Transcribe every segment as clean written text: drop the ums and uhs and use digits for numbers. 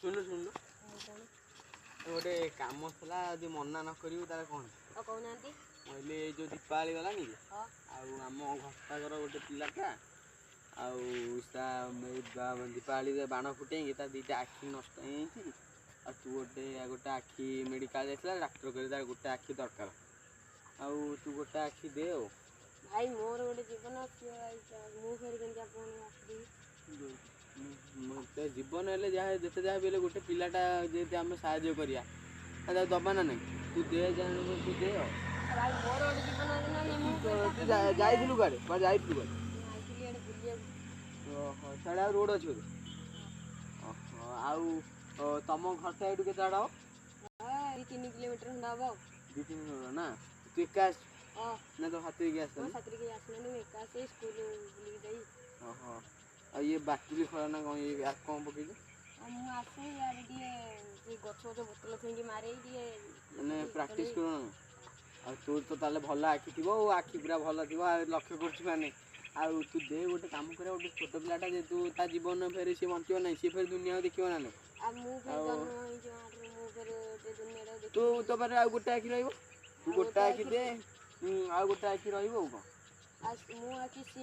सुन सुन गोटे काम थला जो मना न करू तार कौन कहले जो दीपावली गलानी आम घरटाकर गोटे पिलाटा दीपावली बाण फुटेंगे दीटा आखि नष्ट आ तू गोटे गोटे आखि मेडिकल जाता डाक्टर कर गोटे आखि दरकार तू गोटे आखि दे भाई मोर गोटे जीवन अच्छी जीवन हेल्ले जहाँ जिते जहाँ भी गोटे पिलाटा जी आम साहय करिया दबा ना नहीं तू दे तू दे जाइलु गाड़े जाइलु साढ़े रोड अच्छे तुम घर से ये केत 3 किलोमीटर हम 2-3 किलोमीटर ना तू एका ना तो हाथी के स्कूल ये बाटुली खड़ा ना कौन ये कौन पकई मैंने प्रैक्टिस कर तोर तो ताले भल आखि थी आखि पूरा भल थी लक्ष्य कर माने तू दे गोटे काम कर गोटे छोट पिलाटा जे तू ता जीवन फेर सी बंचो ना सी फेर दुनिया देखियो ना तू तो पर आ गोटे आखि रहिबो तू गोटे आखि दे आ गोटे आखि रहिबो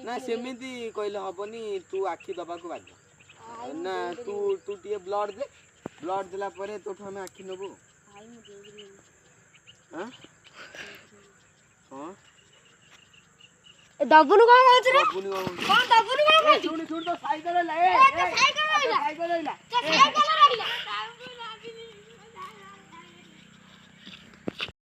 ना सेमिति कहले हबनी तू आखि दबा को बाध्य ना तू तू टे ब्लड दे ब्लड देला परे तो हम आखि नबो हां हां दबुनु कौन कहछ रे दबुनु कौन दबुनु कौन कहछ सुन सुन तो साइकिल ले साइकिल ले साइकिल ले